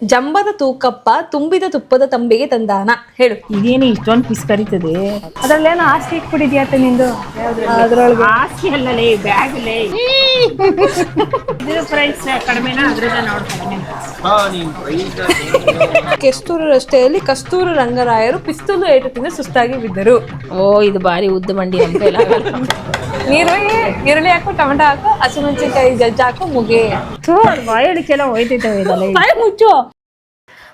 ಜಂಬದ ತೂಕಪ್ಪ ತುಂಬಿದ ತುಪ್ಪದ ತಂಬಿಗೆ ತಂದಾನ ಹೇಳು. ಇದೇನು ಇಷ್ಟೊಂದು ಪಿಸ್ ಕರೀತದೆ. ಅದ್ರಲ್ಲೇನೋ ಆಸ್ತಿ ಇಟ್ಬಿಟ್ಟಿದ್ಯಾತ ನಿಂದು. ಅದ್ರೊಳಗೆ ಆಸ್ತಿ ಅಲ್ಲಲೇ, ಬ್ಯಾಗ್ಲೇ. ಇದ್ರ ಪ್ರೈಸ್ ಕಡಿಮೆನಾ ಅದ್ರದ ನೋಡ್ ಕಡಿಮೆ. ಕೆಸ್ತೂರು ರಸ್ತೆಯಲ್ಲಿ ಕಸ್ತೂರು ರಂಗರಾಯರು ಪಿಸ್ತೂಲು ಏಟು ತಿಂದು ಸುಸ್ತಾಗಿ ಬಿದ್ದರು. ಓ ಇದು ಬಾರಿ ಉದ್ದ ಮಂಡಿ ನಮ್ಮ ಕೈಲಾಗಲ್ಲ. ನೀರುಳ್ಳಿ ಈರುಳ್ಳಿ ಹಾಕು, ಟೊಮೆಟೊ ಹಾಕು, ಹಸಿಮೆಣಸಿನಕಾಯಿ ಜಜ್ಜ ಹಾಕು, ಮುಗಿ. ಬಾಯಡಿಕೆಲ್ಲ ಹೋಯ್ತೈತವೆ ಇದೆಲ್ಲ. ಬಾಯಿ ಮುಚ್ಚು.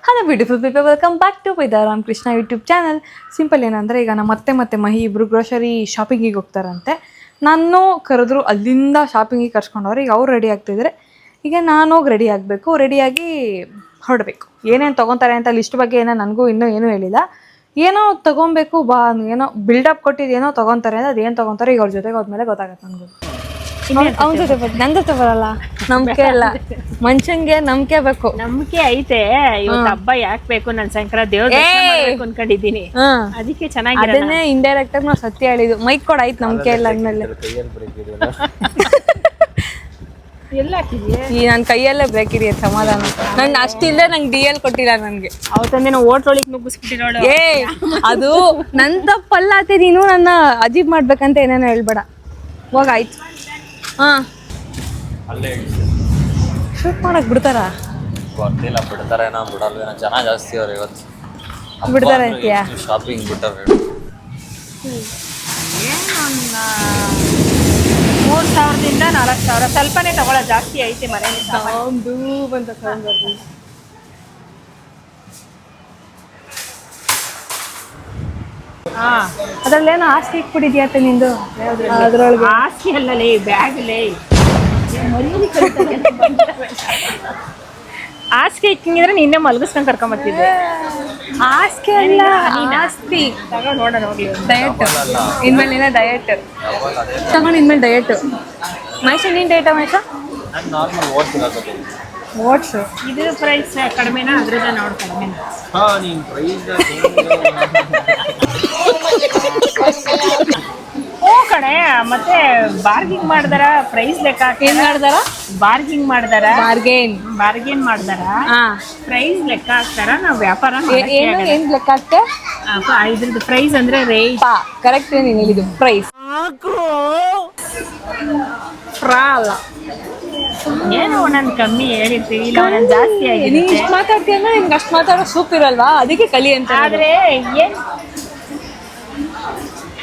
Hello beautiful people, welcome back to Ram Krishna YouTube channel. Simple ಏನಂದರೆ, ಈಗ ನಮ್ಮ ಮತ್ತೆ ಮಹಿ ಇಬ್ಬರು ಗ್ರೋಸರಿ ಶಾಪಿಂಗಿಗೆ ಹೋಗ್ತಾರಂತೆ. ನಾನು ಕರೆದ್ರು, ಅಲ್ಲಿಂದ ಶಾಪಿಂಗಿಗೆ ಕರ್ಸ್ಕೊಂಡವ್ರು. ಈಗ ಅವ್ರು ರೆಡಿ ಆಗ್ತಿದ್ರೆ ಈಗ ನಾನು ಹೋಗಿ ರೆಡಿ ಆಗಬೇಕು. ರೆಡಿಯಾಗಿ ಹೊರಡಬೇಕು. ಏನೇನು ತೊಗೊತಾರೆ ಅಂತ ಲಿಸ್ಟ್ ಬಗ್ಗೆ ಏನೋ ನನಗೂ ಇನ್ನೂ ಏನೂ ಹೇಳಿಲ್ಲ. ಏನೋ ತೊಗೊಬೇಕು ಏನೋ ಬಿಲ್ಡಪ್ ಕೊಟ್ಟಿದ್ದು ಏನೋ ತೊಗೊತಾರೆ ಅಂದರೆ ಅದೇನು ತೊಗೊತಾರೆ ಈಗ ಅವ್ರ ಜೊತೆಗೆ ಹೋದ್ಮೇಲೆ ಗೊತ್ತಾಗತ್ತೆ ನನಗೂ. ಅವ್ನ ಜೊತೆ ನನ್ನ ಜೊತೆ ಬರಲ್ಲ. ನಂಬಿಕೆ ಇಲ್ಲ ಮನುಷ್ಯಂಗೆ, ನಂಬಿಕೆ ಬೇಕು. ನಂಬಿಕೆ ಐತೆ. ಇವತ್ತು ಹಬ್ಬ ಯಾಕೆ ಬೇಕು, ನಾನು ಶಂಕರ ದೇವ್ರ ಅನ್ಕೊಂಡಿದ್ದೀನಿ. ಅದಕ್ಕೆ ಚೆನ್ನಾಗಿ ಅದನ್ನೇ ಇಂಡೈರೆಕ್ಟ್ ಆಗಿ ನಾವು ಸತ್ಯ ಹೇಳಿದ್ವು. ಮೈಕ್ ಕೊಡ ಆಯ್ತು, ನಂಬಿಕೆ ಇಲ್ಲ ಅಂದ್ಮೇಲೆ ಎಲ್ಲ ಹಾಕಿದ್ಯಾ? ಈ ನನ್ನ ಕೈಯಲ್ಲೇ ಬ್ರೇಕ್ ಹಿಡಿಯೋದು ಸಮಾಧಾನ. ನಂಗೆ ಅಷ್ಟಿಲ್ಲದೆ ನಂಗೆ DL ಕೊಟ್ಟಿಲ್ಲ ನನಗೆ. ಅವತ್ತಂದೇ ನಾವು ಓಟ್ರೊಳಿಗೆ ನುಗ್ಗಿಸ್ಬಿಟ್ಟಿರೋಳು. ಅದು ನನ್ನ ತಪ್ಪಲ್ಲಾತೆ. ನೀನು ನನ್ನ ಅಜೀಬ್ ಮಾಡ್ಬೇಕಂತ ಏನೇನೋ ಹೇಳ್ಬೇಡ. ಹೋಗಾಯ್ತು. ಹಾಂ, ಶೂಟ್ ಮಾಡಕ್ ಬಿಡ್ತಾರ? ಗೊತ್ತಿಲ್ಲ, ಬಿಡ್ತಾರೇನೋ ಬಿಡಲ್ವೇನೋ. ಜನ ಜಾಸ್ತಿ ಅವ್ರು ಇವತ್ತು. ಬಿಡ್ತಾರೆ ಅಂತೀಯಾ? ಶಾಪಿಂಗ್ ಬಿಟ್ಟವ್ರೆ. 3000ದಿಂದ 4000 ಸ್ವಲ್ಪನೇ ತಗೊಳ್ಳೋ, ಜಾಸ್ತಿ ಐತೆ ಮನೇಲಿ. ಅದ್ರಲ್ಲೇನೋ ಆಸ್ತಿ ಇಟ್ಬಿಟ್ಟಿದ್ಯಾತ ನಿಂದು. ಅದ್ರೊಳಗೆ ಆಸ್ತಿ ಅಲ್ಲಲೇ, ಬ್ಯಾಗ್ಲೇ. ಆಸ್ತಿ ಇಕ್ಕಿದ್ರೆ ನಿನ್ನೆ ಮಲಗಿಸ್ಕೊಂಡು ಕರ್ಕೊಂಬರ್ತಿದ್ದೆ. ಆಸ್ತಿ ಅಲ್ಲ, ಆಸ್ತಿ. ತಗೊಂಡು ನೋಡ ನೋಡಿ. ಡಯಟ್ ಇನ್ಮೇಲೆ ಡಯಟ್ ತಗೊಂಡು ಇನ್ಮೇಲೆ ಡಯಟ್. ಮಹೇಶ ನೀನು ಡಯಟ ಮಹೇಶ? ನಾನು ನಾರ್ಮಲ್ ಓಡ್ತಿರೋದು. ಓಟ್ಸು. ಇದ್ರ ಪ್ರೈಸ್ ಕಡಿಮೆನಾ ಅದ್ರದ ನೋಡ್ ಕಡಿಮೆನಾ? ನೀನು ಪ್ರೈಸ್ ಓ ಕಣೆ. ಮತ್ತೆ ಬಾರ್ಗಿಂಗ್ ಮಾಡ್ದಾರ, ಪ್ರೈಸ್ ಲೆಕ್ಕ ಏನ್ ಮಾಡ್ದಾರ? ಬಾರ್ಗಿಂಗ್ ಮಾಡ್ದಾರ, ಬಾರ್ಗೇನ್ ಮಾಡ್ದಾರ, ಪ್ರೈಸ್ ಲೆಕ್ಕ ಹಾಕ್ತಾರ. ನಾವು ವ್ಯಾಪಾರ ಏನ್ ಲೆಕ್ಕ ಹಾಕ್ತೆ? ಇದ್ರದ್ದು ಪ್ರೈಸ್ ಅಂದ್ರೆ ರೇಟ್ ಕರೆಕ್ಟ್. ನೀನು ಹೇಳಿದ್ದು ಪ್ರೈಸ್ ಫ್ರಾ ಅಲ್ಲ. ಏನೋ ಒಂದೊಂದು ಕಮ್ಮಿ ಹೇಳಿರ್ತೀವಿ, ಇಲ್ಲ ಒಂದೊಂದು ಜಾಸ್ತಿ ಆಗಿದೆ. ನೀನ್ ಇಷ್ಟು ಮಾತಾಡ್ತೀಯ ಅಂದ್ರೆ ನಿಮ್ಗೆ ಅಷ್ಟು ಮಾತಾಡೋ ಸೂಪ್ ಇರಲ್ವಾ? ಅದಕ್ಕೆ ಕಲಿ ಅಂತ. ಆದ್ರೆ ಏನ್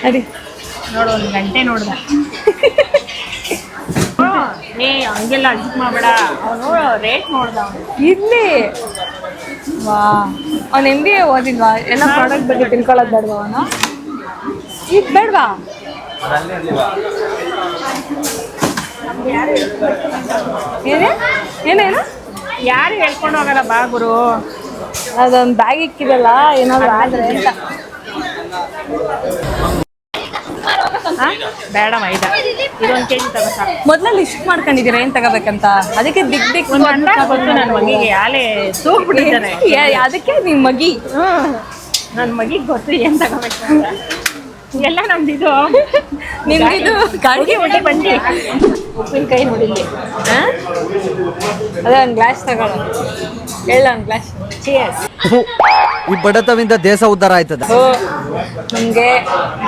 ಅದೇ ನೋಡು, 1 ಗಂಟೆ ನೋಡ್ದ. ಹಂಗೆಲ್ಲ ಅಡ್ಜಸ್ಟ್ ಮಾಡಬೇಡ. ಅವನು ರೇಟ್ ನೋಡ್ದ. ಅವನು ಇರ್ಲಿ. ವಾ, ಅವ್ನು MBA ಓದಿಲ್ವಾ? ಎಲ್ಲ ಪ್ರಾಡಕ್ಟ್ ಬಗ್ಗೆ ತಿಳ್ಕೊಳ್ಳೋದು ಬೇಡವಾ ಅವನು? ಈಗ ಬೇಡವಾ? ಏನೇನು ಯಾರು ಹೇಳ್ಕೊಂಡು ಹೋಗಲ್ಲ ಬಾ ಗುರು. ಅದೊಂದು ಬ್ಯಾಗ್ ಇಕ್ಕಿದಲ್ಲ, ಏನಾದ್ರು ಆದ್ರೆ ಅಂತ. ಬೇಡ ಮೈದಾ, ಇದೊಂದು ಕೆಜಿ ತಗೋ ಸಾಕು. ಮೊದಲೇ ಲಿಸ್ಟ್ ಮಾಡ್ಕೊಂಡಿದ್ದೀರಾ ಏನ್ ತಗೋಬೇಕಂತ? ಅದಕ್ಕೆ ದಿಕ್ ಒಂದು ಅಂಡ ಗೊತ್ತು ನನ್ನ ಮಗಿಗೆ. ಆಲೆ ತೂಗ್ಬಿಟ್ಟಿದ್ದಾನೆ. ಅದಕ್ಕೆ ನಿಮ್ ಮಗಿ. ನನ್ನ ಮಗಿಗೆ ಗೊತ್ತು ಏನ್ ತಗೋಬೇಕು ಅಂತ. ಎಲ್ಲ ನಮ್ದಿದು ನಿಮ್ದಿದು ಗಾಡಿ ಹೊಟ್ಟೆ ಬಂಡಿ. ಉಪ್ಪಿನಕಾಯಿ ನೋಡಿಲ್ಲಿ. ಅದೇ ಒಂದು ಗ್ಲಾಸ್ ತಗೊಳ್ಳೋ. ಹೇಳ ಒಂದು ಗ್ಲಾಸ್. ಈ ಬಡತವಿಂದ ದೇಶ ಉದ್ಧಾರ ಆಯ್ತದ. ನಮ್ಗೆ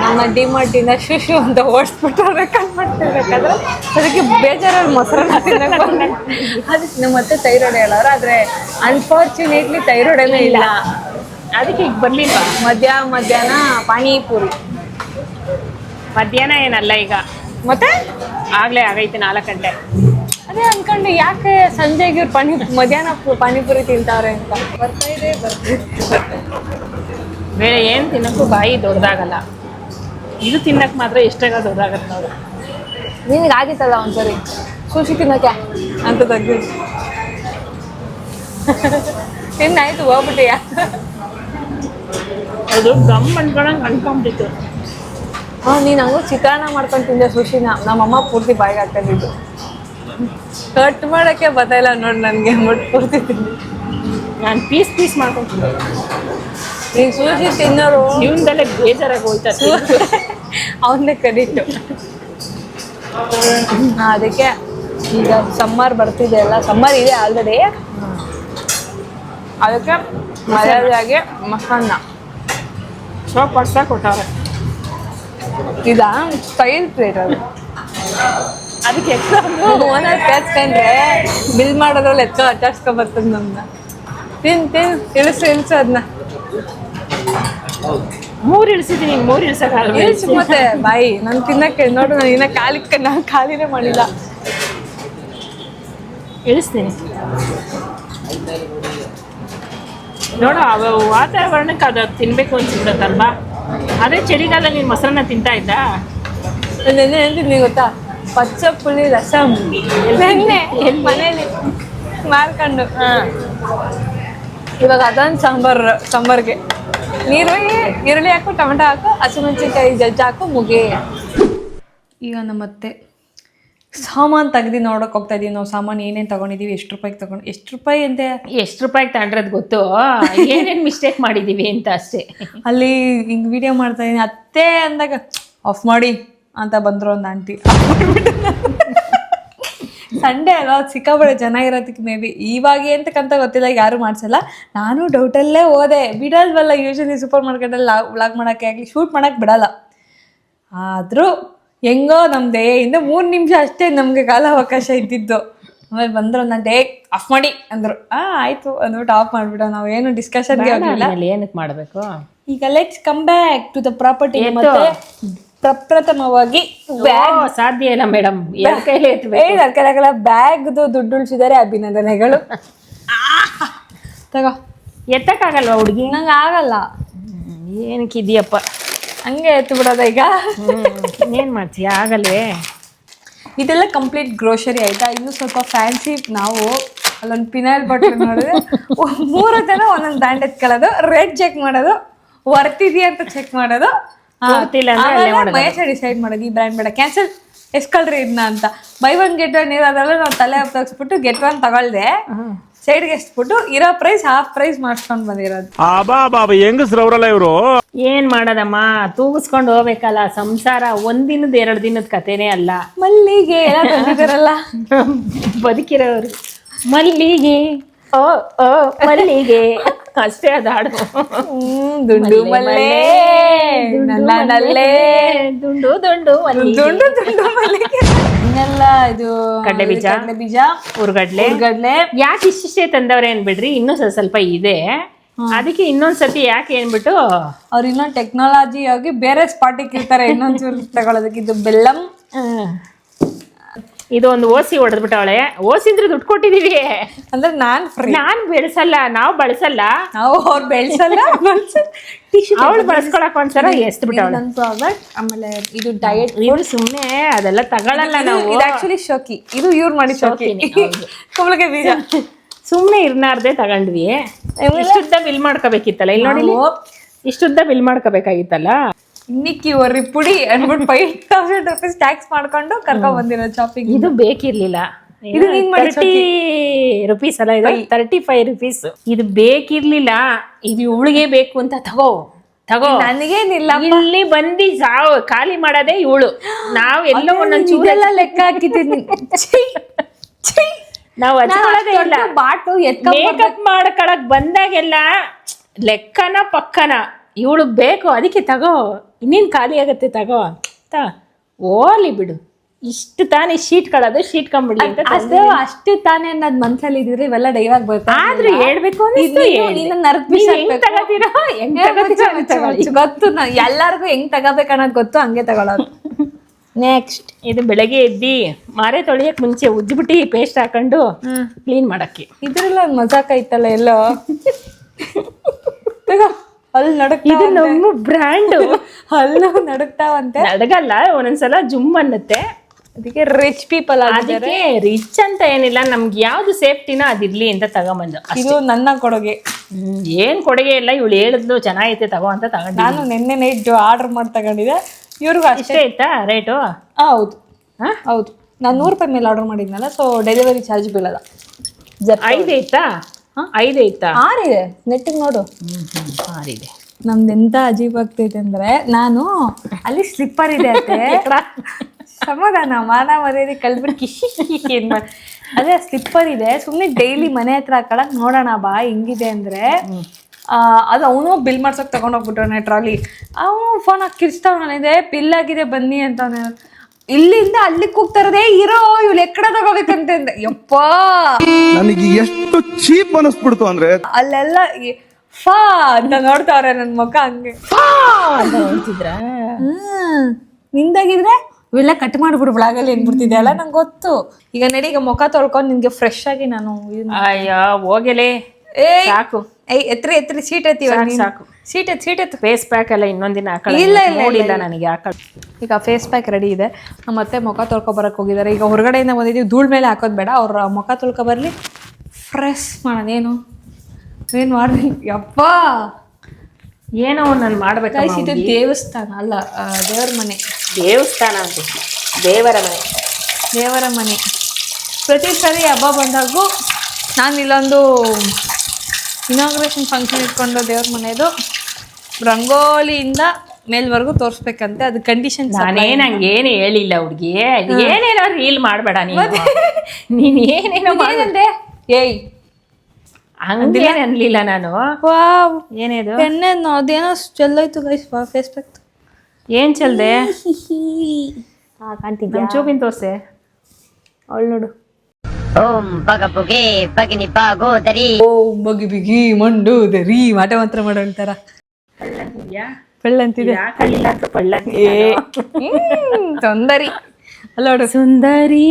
ನಮ್ಮ ಡಿಮಾರ್ಟಿಂದ ಶುಶು ಅಂತ ಓಡಿಸ್ಬಿಟ್ರೆ ಕಣ್ಮಾಡ್ತಿರ್ಬೇಕಾದ್ರೆ ಅದಕ್ಕೆ ಬೇಜಾರಲ್ಲಿ ಮೊಸರನ್ನ ತಿನ್ನಕ್ ಬಂದ. ಅದಕ್ಕೆ ನಮ್ಮ ಮತ್ತೆ ಥೈರಾಯ್ಡ್ ಹೇಳೋರು. ಆದ್ರೆ ಅನ್ಫಾರ್ಚುನೇಟ್ಲಿ ಥೈರಾಯ್ಡೇನೂ ಇಲ್ಲ. ಅದಕ್ಕೆ ಈಗ ಬರ್ಲಿಲ್ಲ. ಮಧ್ಯಾಹ್ನ ಪಾನಿಪುರಿ. ಮಧ್ಯಾಹ್ನ ಏನಲ್ಲ ಈಗ, ಮತ್ತೆ ಆಗ್ಲೇ ಆಗೈತೆ 4 ಗಂಟೆ. ಅದೇ ಅನ್ಕೊಂಡು ಯಾಕೆ ಸಂಜೆಗೆ ಇವ್ರು ಮಧ್ಯಾಹ್ನ ಪಾನಿಪುರಿ ತಿಂತಾವ್ರೆ ಅಂತ. ಬರ್ತಾ ಇದೆ. ಬೇರೆ ಏನು ತಿನ್ನಕ್ಕೂ ಬಾಯಿ ದೊಡ್ಡದಾಗಲ್ಲ. ಇದು ತಿನ್ನಕ್ಕೆ ಮಾತ್ರ ಎಷ್ಟಾಗ ದೊಡ್ಡದಾಗತ್ತೆ ನಾವು. ನಿನಗೆ ಆಗಿತ್ತಲ್ಲ ಒಂದ್ಸರಿ ಸುಶಿ ತಿನ್ನಕ್ಕೆ ಅಂತ ತೆಗ್ದು ತಿನ್ನಾಯ್ತು, ಹೋಗ್ಬಿಟ್ಟಿಯಾ? ಅದು ಗಮ್ ಅನ್ಕೊಳಂಗೆ ಅನ್ಕೊಂಬಿಟ್ಟಿತ್ತು. ನೀನು ಹಂಗೂ ಚಿತ್ರಾನ್ನ ಮಾಡ್ಕೊಂಡು ತಿಂದೆ ಸುಶಿನ. ನಮ್ಮಮ್ಮ ಪೂರ್ತಿ ಬಾಯಿಗೆ ಹಾಕೊಂಡಿದ್ದು. ಕಟ್ ಮಾಡೋಕ್ಕೆ ಬರ್ತಾಯಿಲ್ಲ ನೋಡಿ ನನಗೆ. ಮುಟ್ಟು ಪೂರ್ತಿ ತಿಂದು ನಾನು ಪೀಸ್ ಮಾಡ್ಕೊಂಡು ತಿಂದೆ. ನೀನು ಸುಶಿ ತಿನ್ನೋರು ಜೀವನದಲ್ಲೇ ಬೇಜಾರಾಗಿ ಹೋಯ್ತಾ. ಅವನ್ನೇ ಕರೀತು. ಅದಕ್ಕೆ ಈಗ ಸಮ್ಮರ್ ಬರ್ತಿದೆ ಅಲ್ಲ, ಸಮ್ಮರ್ ಇದೆ ಆಲ್ರೆಡಿ. ಅದಕ್ಕೆ ಮರ್ಯಾದೆಯಾಗಿ ಮೊಸರನ್ನ ಸೋಪ್ ವರ್ಷ ಕೊಟ್ಟವ್ರೆ. ಇದಾ ಸ್ಟೈಲ್ ಪ್ಲೇಟ್ ಅದು. ಅದಕ್ಕೆ ಎಕ್ಸ್ಟ್ರಾ ಓನರ್ ಕೇಳ್ಸ್ಕೊಂಡ್ರೆ ಬಿಲ್ ಮಾಡೋದ್ರಲ್ಲಿ ಎತ್ಕೊ ಹಚ್ಚಾಡ್ಸ್ಕೊಂಡ್ ಬರ್ತದೆ ನಮ್ಮನ್ನ. ಇಳಿಸು ಅದನ್ನ. 3 ಇಳಿಸಿದ್ದೀನಿ, 3 ಇಳಿಸಕ್ಕಾಗಲ್ಲ. ಇಳಿಸು ಮತ್ತೆ ಬಾಯಿ. ನಾನು ತಿನ್ನಕ್ಕೆ ನೋಡು, ನಾನು ಇನ್ನ ನಾನು ಖಾಲಿನೇ ಮಾಡಿಲ್ಲ. ಇಳಿಸ್ತೀನಿ ನೋಡು. ವಾತಾವರಣಕ್ಕೆ ಅದು ತಿನ್ಬೇಕು ಅನ್ಸ್ಬಿಡತ್ತಲ್ವಾ. ಅದೇ ಚಳಿಗಾಲ ನೀನು ಮೊಸರನ್ನ ತಿಂತಾ ಇದ್ದ. ನೆನ್ನೆ ಹೇಳ್ತಿದ್ದೀನಿ ಗೊತ್ತಾ, ಪಚ್ಚ ಪುಳಿ ರಸಂ ನೆನ್ನೆ ಮನೇಲಿ ಮಾಡ್ಕೊಂಡು. ಇವಾಗ ಅದೊಂದು ಸಾಂಬಾರ್ಗೆ ಈರುಳ್ಳಿ ಹಾಕು, ಟೊಮೆಟೊ ಹಾಕು, ಹಸಿಮೆಣಸಿನ್ಕಾಯಿ ಜಜ್ಜಿ ಹಾಕು, ಮುಗಿ. ಈಗ ನಮ್ಮತ್ತೆ ಸಾಮಾನು ತೆಗ್ದು ನೋಡೋಕೆ ಹೋಗ್ತಾ ಇದೀವಿ. ನಾವು ಸಾಮಾನು ಏನೇನು ತೊಗೊಂಡಿದ್ದೀವಿ, ಎಷ್ಟು ರೂಪಾಯಿ ಅಂತೆ. ಎಷ್ಟು ರೂಪಾಯಿಗೆ ತಗೊಂಡ್ರದ್ ಗೊತ್ತು, ಏನೇನು ಮಿಸ್ಟೇಕ್ ಮಾಡಿದ್ದೀವಿ ಅಂತ ಅಷ್ಟೇ. ಅಲ್ಲಿ ಹಿಂಗೆ ವಿಡಿಯೋ ಮಾಡ್ತಾ ಇದೀನಿ, ಅತ್ತೆ ಅಂದಾಗ ಆಫ್ ಮಾಡಿ ಅಂತ ಬಂದರು ಒಂದು ಆಂಟಿ. ಸಂಡೇ ಅಲ್ಲ, ಸಿಕ್ಕಾಬಳೆ ಜನ ಇರೋದಕ್ಕೆ ಮೇ ಬಿ ಇವಾಗ ಅಂತಕ್ಕಂತ ಗೊತ್ತಿಲ್ಲ, ಯಾರು ಮಾಡ್ಸಲ್ಲ. ನಾನು ಡೌಟಲ್ಲೇ ಹೋದೆ, ಬಿಡಲ್ವಲ್ಲ ಯೂಶಲಿ ಸೂಪರ್ ಮಾರ್ಕೆಟಲ್ಲಿ ವ್ಲಾಗ್ ಮಾಡೋಕ್ಕೆ ಆಗಲಿ ಶೂಟ್ ಮಾಡೋಕ್ಕೆ ಬಿಡಲ್ಲ. ಆದರೂ ಹೆಂಗೋ ನಮ್ಮ ದಯೆಯಿಂದ 3 ನಿಮಿಷ ಅಷ್ಟೇ ನಮಗೆ ಕಾಲಾವಕಾಶ ಇದ್ದಿದ್ದು. ಆಮೇಲೆ ಬಂದರು, ನಾನು ಆಫ್ ಮಾಡಿ ಅಂದರು. ಆಯಿತು ಅಂದ್ಬಿಟ್ಟು ಆಫ್ ಮಾಡಿಬಿಟ್ಟು ನಾವೇನು ಡಿಸ್ಕಷನ್ಗೆ ಆಗಲಿಲ್ಲ. ಏನಕ್ಕೆ ಮಾಡಬೇಕು ಈಗ let's come back to the property. ಮತ್ತೆ ಪ್ರಪ್ರಥಮವಾಗಿ ಸಾಧ್ಯ ಇಲ್ಲ ಮೇಡಮ್, ಕೈಲಾಗಲ್ಲ. ಬ್ಯಾಗ್ದು ದುಡ್ಡು ಉಳಿಸಿದ್ದಾರೆ, ಅಭಿನಂದನೆಗಳು. ತಗೋ. ಎತ್ತಕ್ಕಾಗಲ್ವಾ ಹುಡುಗಿ? ನಂಗೆ ಆಗಲ್ಲ. ಏನಕ್ಕೆ ಇದೆಯಪ್ಪ, ಹಂಗೆ ಎತ್ತು ಬಿಡೋದ ಈಗ. ಏನು ಮಾಡ್ತೀಯ, ಆಗಲ್ವೇ? ಇದೆಲ್ಲ ಕಂಪ್ಲೀಟ್ ಗ್ರೋಸರಿ ಆಯ್ತಾ. ಇನ್ನು ಸ್ವಲ್ಪ ಫ್ಯಾನ್ಸಿ. ನಾವು ಅಲ್ಲೊಂದು ಪಿನಾಯಿಲ್ ಬಾಟ್ಲ್ ನೋಡಿದ್ರೆ 3 ಜನ ಒಂದೊಂದು ಬ್ರ್ಯಾಂಡ್ ಎತ್ಕೊಳ್ಳೋದು, ರೇಟ್ ಚೆಕ್ ಮಾಡೋದು, ವರ್ತಿದೆಯಾ ಅಂತ ಚೆಕ್ ಮಾಡೋದು. ಮಹೇಶ ಡಿಸೈಡ್ ಮಾಡೋದು ಈ ಬ್ರ್ಯಾಂಡ್ ಬೇಡ, ಕ್ಯಾನ್ಸಲ್, ಎಸ್ಕೊಳ್ರಿ ಇದನ್ನ ಅಂತ. ಬೈ 1 get 1 ಇರೋದೆಲ್ಲ ನಾವು ತಲೆ ಹಪ್ಪಿಸ್ಬಿಟ್ಟು get 1 ತಗೊಳ್ದೆ, ಸೈಡ್ಗೆ ಎಸ್ಬಿಟ್ಟು ಇರೋ ಪ್ರೈಸ್ ಹಾಫ್ ಪ್ರೈಸ್ ಮಾಡ್ಸ್ಕೊಂಡು ಬಂದಿರೋದು. ಹೆಂಗಸ್ರವ್ರಲ್ಲ ಇವರು. ಏನ್ ಮಾಡೋದಮ್ಮ, ತೂಗಿಸ್ಕೊಂಡು ಹೋಗ್ಬೇಕಲ್ಲ. ಸಂಸಾರ 1 ದಿನದ 2 ದಿನದ ಕಥೆನೇ ಅಲ್ಲ. ಮಲ್ಲಿಗೆ ಎಲ್ಲ ತಂದಿದ್ದಾರಲ್ಲ ಬದುಕಿರೋರು. ಮಲ್ಲಿಗೆ ಓ ಓ ಮಲ್ಲಿಗೆ ಅಷ್ಟೇ ಅದು ಹಾಡು. ದುಂಡು ಮಲ್ಲೆ ನಲ್ಲೇ ದುಂಡು ದುಂಡು ದುಂಡು ದುಂಡು ಮಲ್ಲಿಗೆ. ಇನ್ನೆಲ್ಲ ಇದು ಕಡ್ಲೆ ಬೀಜ, ಉರ್ಗಡ್ಲೆ. ಯಾಕೆ ಇಷ್ಟಿಷ್ಟೇ ತಂದವ್ರೆ ಅನ್ಬಿಡ್ರಿ, ಇನ್ನೂ ಸ್ವಲ್ಪ ಇದೆ. ಅದಕ್ಕೆ ಇನ್ನೊಂದ್ಸತಿ ಯಾಕೆ ಏನ್ಬಿಟ್ಟು ಅವ್ರು ಇನ್ನೊಂದು ಟೆಕ್ನಾಲಜಿ ಆಗಿ ಬೇರೆ ಸ್ಪಾಟಿಗೆ ಇರ್ತಾರೆ ಇನ್ನೊಂದ್ಸೂರು ತಗೊಳೋದಕ್ಕೆ. ಇದು ಬೆಲ್ಲಂ. ಇದು ಒಂದು ಓಸಿ ಹೊಡೆದ್ಬಿಟ್ಟವಳೆ. ಓಸಿದ್ರೆ ದುಡ್ಡು ಕೊಟ್ಟಿದೀವಿ ಅಂದ್ರೆ ನಾನ್ ಬೆಳೆಸಲ್ಲ, ನಾವು ಬಳಸಲ್ಲ, ನಾವು ಅವ್ರು ಬೆಳೆಸಲ್ಲ. ಅವಳು ಬಳಸ್ಕೊಳಕ್ ಒಂದ್ಸಲ ಎಸ್ತ್ ಬಿಟ್ಟವಳೆ. ಆಮೇಲೆ ಇದು ಡಯಟ್, ಇದು ಸುಮ್ನೆ ಅದೆಲ್ಲ ತಗೊಳಲ್ಲ ನಾವು. ಇದು ಆಕ್ಚುಲಿ ಶೋಕಿ, ಇದು ಇವ್ರು ಮಾಡಿ ಶೋಕಿ. ಕುಂಬಳಕಾಯಿ ಬೀಜ ಸುಮ್ನೆ ಇರ್ನಾರ್ದೆ ತಗೊಂಡ್ವಿ. ಇಷ್ಟುದ್ದ ಬಿಲ್ ಮಾಡ್ಕೋಬೇಕಿತ್ತಲ್ಲ, ಇಲ್ಲಿ ನೋಡಿ, ಇಷ್ಟುದ್ದ ಬಿಲ್ ಮಾಡ್ಕೋಬೇಕಾಗಿತ್ತಲ್ಲ. ಇನ್ನಿಕ್ಕಿ ಒರ್ರಿ ಪುಡಿ ಅನ್ಬಿಟ್ಟು 5,000 ರೂಪೀಸ್ ಟ್ಯಾಕ್ಸ್ ಮಾಡ್ಕೊಂಡು ಕರ್ಕೊಂಡ್ ಬಂದಿರೋ ಶಾಪಿಂಗ್. ಇದು ಬೇಕಿರ್ಲಿಲ್ಲ. ಇದು 30 ರೂಪೀಸ್ ಅಲ್ಲ, ಇದು 35 ರೂಪೀಸ್. ಇದು ಬೇಕಿರ್ಲಿಲ್ಲ, ಇದು ಇವಳಿಗೆ ಬೇಕು ಅಂತ ತಗೋ ನನಗೇನಿಲ್ಲ. ಇಲ್ಲಿ ಬಂದು ಖಾಲಿ ಮಾಡೋದೇ ಇವಳು. ನಾವ್ ಎಲ್ಲೋ ಒಂದೊಂದು ಚೂರೆಲ್ಲ ಲೆಕ್ಕ ಹಾಕಿದ್ದೀನಿ. ನಾವು ಹಚ್ಕೊಳ್ಳೋದೇ ಇಲ್ಲ. ಬಾಟು ಮೇಕಪ್ ಮಾಡ್ಕೊಳಕ್ ಬಂದಾಗೆಲ್ಲ ಲೆಕ್ಕನ ಪಕ್ಕನ ಇವಳು ಬೇಕು, ಅದಕ್ಕೆ ತಗೋ, ಇನ್ನೇನು ಖಾಲಿ ಆಗತ್ತೆ ತಗೋ ಅಂತ. ಓಲಿ ಬಿಡು, ಇಷ್ಟು ತಾನೇ ಶೀಟ್ ಕಂಬಿಡ್ಲಿ ಅಂತ. ಅಷ್ಟು ತಾನೇ ಅನ್ನೋದು ಮನ್ಸಲ್ಲಿ ಇದ್ರೆ ಇವೆಲ್ಲ ಡೈಲಾಗ್ ಬರ್ತಾ. ಆದ್ರೂ ಹೇಳ್ಬೇಕು ಗೊತ್ತು, ಎಲ್ಲಾರ್ಗು ಹೆಂಗ್ ತಗೋಬೇಕು ಅನ್ನೋದು ಗೊತ್ತು, ಹಂಗೆ ತಗೊಳೋದು. ನೆಕ್ಸ್ಟ್ ಇದು ಬೆಳಗ್ಗೆ ಎದ್ದಿ ಮಾರೆ ತೊಳಿಯಕ್ ಮುಂಚೆ ಉಜ್ಜಿಬಿಟ್ಟು ಪೇಸ್ಟ್ ಹಾಕೊಂಡು ಕ್ಲೀನ್ ಮಾಡಕ್ಕೆ. ಇದ್ರಲ್ಲ ಒಂದು ಮಜಾಕ ಐತಲ್ಲ ಎಲ್ಲೋ. ಅಲ್ಲಿ ಇದು ನಮ್ಮ ಬ್ರ್ಯಾಂಡ್. ಹಲ್ಲು ನಡುಕ್ತಾವಂತೆ. ನಡಗಲ್ಲ, ಒಂದೊಂದ್ಸಲ ಜುಮ್ ಅನ್ನತ್ತೆ. ಅದಕ್ಕೆ ರಿಚ್ ಪೀಪಲ್. ಅದಕ್ಕೆ ರಿಚ್ ಅಂತ ಏನಿಲ್ಲ, ನಮ್ಗೆ ಯಾವ್ದು ಸೇಫ್ಟಿನ ಅದಿರ್ಲಿ ಅಂತ ತಗೊಂಬಂದು. ಇದು ನನ್ನ ಕೊಡುಗೆ. ಏನ್ ಕೊಡುಗೆ ಇಲ್ಲ, ಇವಳು ಹೇಳಿದ್ಲು ಚೆನ್ನಾಗೈತೆ ತಗೋ ಅಂತ ತಗೊಂಡು. ನಾನು ನಿನ್ನೆ ನೈಟ್ ಆರ್ಡರ್ ಮಾಡಿ ತಗೊಂಡಿದ್ದೆ. ಇವ್ರಿಗೂ ಅಷ್ಟೇ ಇತ್ತಾ ರೇಟು? ಹೌದು ಹೌದು. ನಾನು 100 ರೂಪಾಯಿ ಮೇಲೆ ಆರ್ಡರ್ ಮಾಡಿದ್ನಲ್ಲ, ಸೊ ಡೆಲಿವರಿ ಚಾರ್ಜ್ ಬೀಳಲ್ಲ. 5 ಇತ್ತಾ? 5 ಇತ್ತಾ? 6 ಇದೆ. ನೆಟ್ಟಿಗೆ ನೋಡು. 6 ಇದೆ. ನಮ್ದು ಎಂತ ಅಜೀಬ್ ಆಗ್ತೈತೆ ಅಂದ್ರೆ, ನಾನು ಅಲ್ಲಿ ಸ್ಲಿಪ್ಪರ್ ಇದೆ ಅಂತೆ, ಸಮಾಧಾನ ಮಾನ ಮರ್ಯಾದೆ ಕಲ್ಬಿಟ್ಟು ಕಿಶಿ ಅದೇ ಸ್ಲಿಪ್ಪರ್ ಇದೆ, ಸುಮ್ಮನೆ ಡೈಲಿ ಮನೆ ಹತ್ರ ಹಾಕೊಳಕ್ ನೋಡೋಣ ಬಾ ಹೆಂಗಿದೆ ಅಂದ್ರೆ. ಅದು ಅವನು ಬಿಲ್ ಮಾಡ್ಸಕ್ ತಗೊಂಡೋಗ್ಬಿಟ್ಟವನೆ ಟ್ರಾಲಿ. ಅವನು ಫೋನ್ ಹಾಕಿ ಕಿರ್ಸ್ತಾವನಿದೆ, ಬಿಲ್ ಆಗಿದೆ ಬನ್ನಿ ಅಂತವನೆ. ಇಲ್ಲಿಂದ ಅಲ್ಲಿಗೆ ಕೂಗ್ತಾರದೇ ಇರೋ ಇವ್ಳು ಎಕ್ಕಡ ತಗೋಬೇಕಂತ. ಯಪ್ಪ ನನಗೆ ಎಷ್ಟು ಚೀಪ್ ಅನಿಸ್ಬಿಡ್ತು ಅಂದ್ರೆ ಅಲ್ಲೆಲ್ಲ ಫಾ ಅಂತ ನೋಡ್ತಾವ್ರೆ ನನ್ ಮುಖ ಹಂಗೆ ಅಂತ ಹೇಳ್ತಿದ್ರ. ನಿಂದಾಗಿದ್ರೆ ಇವೆಲ್ಲ ಕಟ್ ಮಾಡ್ಬಿಡು ಬ್ಲಾಗಲ್ಲಿ ಏನ್ಬಿಡ್ತಿದ್ದೆ ಅಲ್ಲ, ನಂಗೆ ಗೊತ್ತು. ಈಗ ನಡಿ, ಈಗ ಮುಖ ತೊಳ್ಕೊಂಡು ನಿನ್ಗೆ ಫ್ರೆಶ್ ಆಗಿ ನಾನು ಅಯ್ಯೋ ಹೋಗಲೇ ಸಾಕು. ಎತ್ರಿ ಸೀಟ್ ಎತ್ತೀವ ಸಾಕು. ಸೀಟ್ ಎತ್ತು ಫೇಸ್ ಪ್ಯಾಕ್ ಎಲ್ಲ ಇನ್ನೊಂದಿನ ಇಲ್ಲ ನೋಡಿಲ್ಲ ನನಗೆ ಈಗ ಫೇಸ್ ಪ್ಯಾಕ್ ರೆಡಿ ಇದೆ. ಮತ್ತೆ ಮುಖ ತೊಳ್ಕೊಬರಕ್ಕೆ ಹೋಗಿದ್ದಾರೆ. ಈಗ ಹೊರಗಡೆಯಿಂದ ಬಂದಿದ್ದೀವಿ, ಧೂಳ್ ಮೇಲೆ ಹಾಕೋದು ಬೇಡ, ಅವ್ರ ಮುಖ ತೊಳ್ಕೊಬರ್ಲಿ, ಫ್ರೆಶ್ ಮಾಡೋಣ. ಏನು ಮಾಡ್ರಿ ಯಪ್ಪ, ಏನೋ ನಾನು ಮಾಡ್ಬೇಕು. ಇದು ದೇವಸ್ಥಾನ ಅಲ್ಲ, ದೇವರ ಮನೆ. ದೇವಸ್ಥಾನ ಅಂತ, ದೇವರ ಮನೆ. ದೇವರ ಮನೆ. ಪ್ರತಿ ಸರಿ ಹಬ್ಬ ಬಂದಾಗೂ ನಾನು ಇಲ್ಲೊಂದು ಇನಾಗ್ರೇಷನ್ ಫಂಕ್ಷನ್ ಇಟ್ಕೊಂಡು ದೇವ್ರ ಮನೆಯದು ರಂಗೋಲಿಯಿಂದ ಮೇಲ್ವರೆಗೂ ತೋರಿಸ್ಬೇಕಂತೆ. ಅದು ಕಂಡೀಷನ್. ಹಂಗೇನು ಹೇಳಿಲ್ಲ ಹುಡುಗಿ, ಏನೇನೋ ರೀಲ್ ಮಾಡಬೇಡ ನೀನು ಏನೇನೋ ಮಾಡಿದೆ. ಏಯ್ ಹಂಗೇನು ಅನ್ಲಿಲ್ಲ ನಾನು. ವಾವ್, ಏನೇದು ಎಣ್ಣೆನೋ ಅದೇನೋ ಚೆಲ್ಲೋಯ್ತು ಗೈಸ್. ಫೇಸ್ ಪ್ಯಾಕ್ ಏನ್ ಚಲ್ದೆ? ಕಾಣ್ತಿದ್ಯಾ? ಚೂಪಿನ ತೋರ್ಸೆ. ಅವಳು ನೋಡು. ಓಂ ಪಗ ಪುಗೆ ಪಗಿನಿ ಪಾಗೋದರಿ ಓಂ ಬಗಿ ಬಿಗಿ ಮಂಡೋದರಿ ಮಾಟ ಮಂತ್ರ ಮಾಡೋ ಅಂತಾರ. ಪಳ್ಳಂತಿದೆ ತೊಂದರಿ ಅಲ್ಲೋಡು ಸುಂದರಿ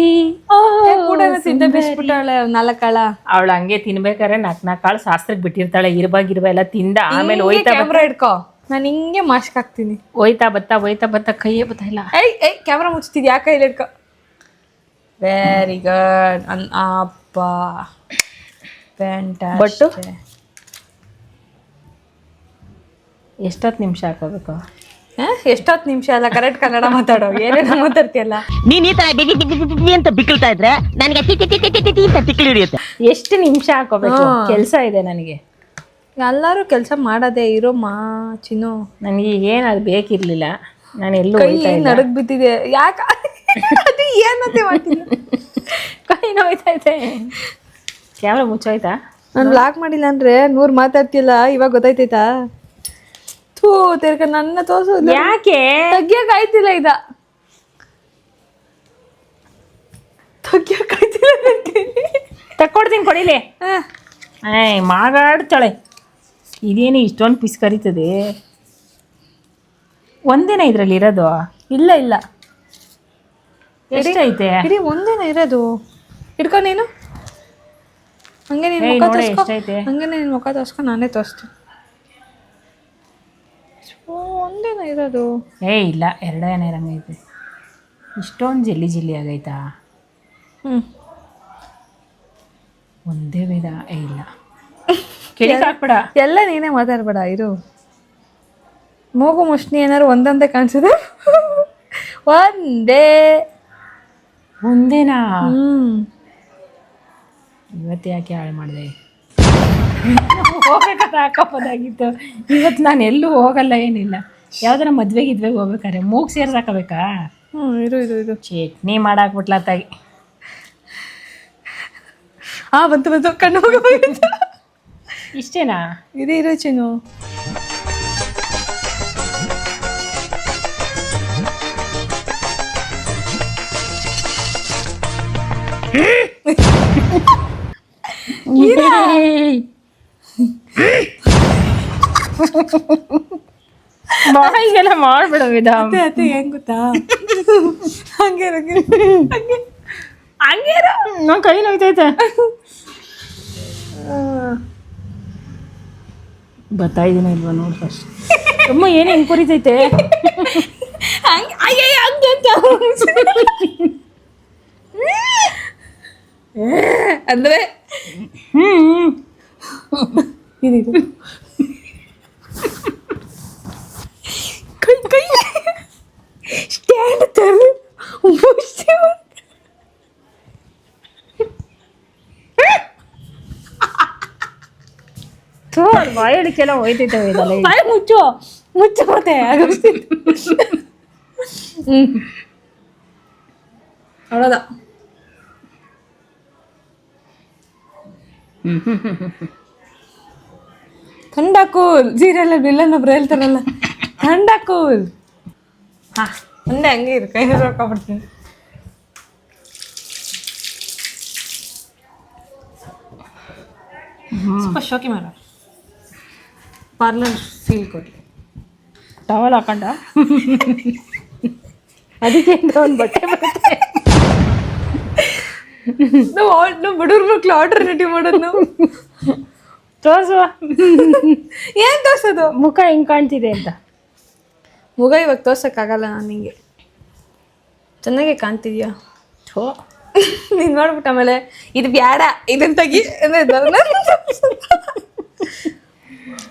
ಕೂಡ ತಿಂದ ಬಿಸ್ಬಿಟ್ಟಾಳೆ 4 ಕಾಳ. ಅವಳು ಹಂಗೆ ತಿನ್ಬೇಕಾರೆ 4 ಕಾಳು ಶಾಸ್ತ್ರಕ್ಕೆ ಬಿಟ್ಟಿರ್ತಾಳೆ. ಇರ್ಬ ಎಲ್ಲ ತಿಂದ ಆಮೇಲೆ ಹೋಯ್ತಾ ಕ್ಯಾಮ್ರಾ ಇಟ್ಕೋ, ನಾನು ಹಿಂಗೆ ಮಾಸ್ಕ್ ಹಾಕ್ತೀನಿ. ಹೋಯ್ತಾ ಬತ್ತ ಕೈಯೇ ಬತ್ತಾ ಇಲ್ಲ. ಏಯ್ ಕ್ಯಾಮ್ರಾ ಮುಚ್ತಿದ್ಯಾ? ಕೈಲಿ ಇಟ್ಕೋ. ವೆರಿ ಗುಡ್ ಅಪ್ಪ. ಬಟ್ಟು ಎಷ್ಟೊತ್ತು ನಿಮಿಷ ಹಾಕೋಬೇಕು? ಎಷ್ಟೊತ್ತು ನಿಮಿಷ ಅಲ್ಲ, ಕರೆಕ್ಟ್ ಕನ್ನಡ ಮಾತಾಡೋ. ಏನೇನೋ ಮಾತಾಡ್ತೀಯಲ್ಲ ನೀನ್ ಈ ತರ ಬಿಗಿ ಬಿಗಿ ಬಿಗಿ ಅಂತ ಬಿಕ್ಕಳ್ತಾ ಇದ್ರೆ ನನಗೆ T T T T T ಅಂತ ತಿಕ್ಕಲಿ ಹಿಡಿಯುತ್ತೆ. ಎಷ್ಟು ನಿಮಿಷ ಹಾಕೋಬೇಕು? ಕೆಲಸ ಇದೆ ನನಗೆ. ಎಲ್ಲರೂ ಕೆಲಸ ಮಾಡೋದೇ ಇರೋ ಚಿನ್ನು. ನನಗೆ ಏನು ಅದು ಬೇಕಿರ್ಲಿಲ್ಲ. ನಾನು ಎಲ್ಲೂ ನಡಗ್ ಬಿದ್ದಿದೆ. ಯಾಕೆ ಅದು ಏನಂತೆ ಮಾಡ್ತೀನಿ? ಕೈ ನೋಯ್ತೈತೆ. ಕ್ಯಾಮ್ರಾ ಮುಚ್ಚೋಯ್ತಾ? ನಾನು ಬ್ಲಾಕ್ ಮಾಡಿಲ್ಲ ಅಂದ್ರೆ 100 ಮಾತಾಡ್ತಿಲ್ಲ. ಇವಾಗ ಗೊತ್ತಾಯ್ತೈತಾ? ಥೂ ತಿರ್ಗ ನನ್ನ ತೋರ್ಸೋದು ಯಾಕೆ? ತೆಗಿಯಕ್ಕಾಯ್ತಿಲ್ಲ. ತೆಗಿಯಕ್ಕಾಯ್ತಿಲ್ಲ. ತಕ್ಕೊಡ್ತೀನಿ, ಕೊಡಿಲಿ. ಮಾಗಾಡ್ತಾಳೆ. ಇದೇನು ಇಷ್ಟೊಂದು ಪಿಸ್ ಕರೀತದೆ? ಒಂದೇನ ಇದ್ರಲ್ಲಿ ಇರೋದು? ಇಲ್ಲ ಎಷ್ಟೈತೆ? ಇಡೀ ಒಂದೇನ ಇರೋದು. ಹಿಡ್ಕೊ ನೀನು. ಹಂಗೆ ನೀನು ಮುಖ ತೋರಿಸ್ಕೊ. ಹಂಗೆ ನೀನು ಮುಖ ತೋರಿಸ್ಕೊ, ನಾನೇ ತೋರಿಸ್ತೀನಿ. ಒಂದೇನ ಇರೋದು? ಇಲ್ಲ, 2 ಏನೇ ಇರಂಗೈತೆ. ಇಷ್ಟೊಂದು ಜಿಲ್ಲಿ ಆಗೈತಾ? ಒಂದೇ ವೇದ. ಇಲ್ಲ ಕೆಳಗೆ ಹಾಕ್ಬೇಡ. ಎಲ್ಲ ನೀನೇ ಮಾತಾಡ್ಬೇಡ ಇರು. ಮೂಗು ಮುಷ್ಣಿ ಏನಾರು ಒಂದೊಂದೇ ಕಾಣಿಸಿದೆ. ಒಂದೇನಾ? ಇವತ್ತು ಯಾಕೆ ಹಾಳು ಮಾಡಿದೆ? ಹೋಗ್ಬೇಕಾದ್ರೆ ಹಾಕೋಬೋದಾಗಿತ್ತು. ಇವತ್ತು ನಾನು ಎಲ್ಲೂ ಹೋಗಲ್ಲ, ಏನಿಲ್ಲ. ಯಾವ್ದಾರ ಮದ್ವೆಗೆ ಹೋಗ್ಬೇಕಾರೆ ಮೂಗು ಸೇರ್ಸಿ ಹಾಕಬೇಕಾ? ಇದು ಚಟ್ನಿ ಮಾಡಾಕ್ಬಿಟ್ಲ ತಾಯಿ. ಬಂತು ಕಣ್ಣು ಹೋಗಬೇಕು. ಇಷ್ಟೇನಾ? ಇರು ಚಿನ್ನು. ಬಾಯಿಗೆಲ್ಲ ಮಾಡ್ಬಿಡ ವಿಧ. ಅತ್ತೆ ಹೆಂಗ್ ಗೊತ್ತಾ? ಹಂಗೆ ನಾ ಕೈ ನೋಯ್ತೈತೆ. ಬರ್ತಾ ಇದೀನ ಇಲ್ವಾ ನೋಡ್ ಫಸ್ಟ್. ಅಮ್ಮ ಏನು ಹೆಂಗ್ ಕುರಿತೈತೆ? ಅಂದ್ರೆ ಕೈ ಸ್ಟ್ಯಾಂಡ್ ತರ್ಲಿ. ಬಾಯಡಿಕೆಲ್ಲ ಹೋಯ್ತೈತೆ. ಮುಚ್ಚು ಮತ್ತೆ ನೋಡೋದ ಥಂಡಾ ಕೂಲ್ ಸೀರಿಯಲ್ ವಿಲ್ಲನ್ ಒಬ್ರು ಹೇಳ್ತಾರಲ್ಲ ಥಂಡಾ ಕೂಲ್. ಹಾ ಒಂದೇ ಹಂಗೆ ಇರು, ಕೈ ಹಾಕೊಂಡ್ಬಿಡ್ತೀನಿ. ಸ್ವಲ್ಪ ಶೋಕಿ ಮಾಡ ಪಾರ್ಲರ್ ಫೀಲ್ ಕೊಡಿ. ಟವಲ್ ಹಾಕೊಂಡ ಅದಕ್ಕೆ ಒಂದು ಬಟ್ಟೆ ಬರುತ್ತೆ. ನಾವು ಬಡವ್ರ ಮಕ್ಳು ಆಲ್ಟರ್ನೇಟಿವ್ ಮಾಡೋದು ನಾವು. ತೋರ್ಸುವ ಏನ್ ತೋರ್ಸೋದು? ಮುಖ ಹೆಂಗ್ ಕಾಣ್ತಿದೆ ಅಂತ. ಮುಗ ಇವಾಗ ತೋರ್ಸಕ್ಕಾಗಲ್ಲ ನಾನು ನಿಂಗೆ. ಚೆನ್ನಾಗೆ ಕಾಣ್ತಿದ್ಯಾ? ಥೋ ನೀನ್ ನೋಡ್ಬಿಟ್ಟು ಆಮೇಲೆ ಇದು ಬ್ಯಾಡ ಇದನ್ನ ತೆಗಿ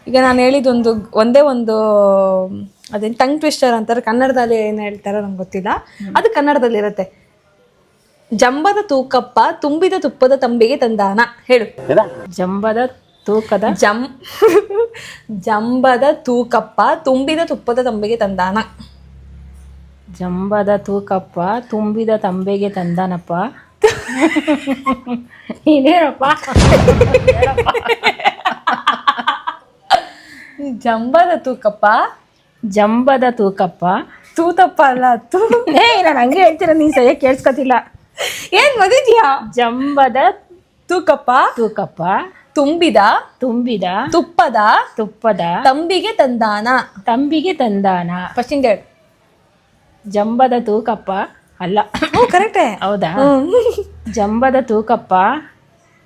ಈಗ ನಾನು ಹೇಳಿದೊಂದು ಒಂದೇ ಒಂದು ಅದೇನು ಟಂಗ್ ಟ್ವಿಸ್ಟರ್ ಅಂತಾರೆ, ಕನ್ನಡದಲ್ಲಿ ಏನು ಹೇಳ್ತಾರೋ ನಂಗೆ ಗೊತ್ತಿಲ್ಲ, ಅದು ಕನ್ನಡದಲ್ಲಿ ಇರುತ್ತೆ. ಜಂಬದ ತೂಕಪ್ಪ ತುಂಬಿದ ತುಪ್ಪದ ತಂಬಿಗೆ ತಂದಾನ. ಹೇಳು. ಜಂಬದ ತೂಕದ ಜಂಬದ ತೂಕಪ್ಪ ತುಂಬಿದ ತುಪ್ಪದ ತಂಬಿಗೆ ತಂದಾನ. ಜಂಬದ ತೂಕಪ್ಪ ತುಂಬಿದ ತಂಬೆಗೆ ತಂದಾನಪ್ಪ. ಇದೇನಪ್ಪ? ಜಂಬದ ತೂಕಪ್ಪ ಜಂಬದ ತೂಕಪ್ಪ ತೂತಪ್ಪ ಅಲ್ಲ ನಾನು ಹಂಗೆ ಹೇಳ್ತೀರ, ನೀನ್ ಸರಿಯಾಗಿ ಕೇಳಿಸ್ಕೊತಿಲ್ಲ. ಏನ್ ಮದಿದ್ಯಾ? ಜಂಬದ ತೂಕಪ್ಪ ತೂಕಪ್ಪ ತುಂಬಿದ ತುಪ್ಪದ ತುಪ್ಪದ ತಂಬಿಗೆ ತಂದಾನ. ತಂಬಿಗೆ ತಂದಾನ. ಫಸ್ಟ್ ಇಂದ ಹೇಳು. ಜಂಬದ ತೂಕಪ್ಪ ಅಲ್ಲ, ಕರೆಕ್ಟೇ. ಹೌದಾ? ಜಂಬದ ತೂಕಪ್ಪ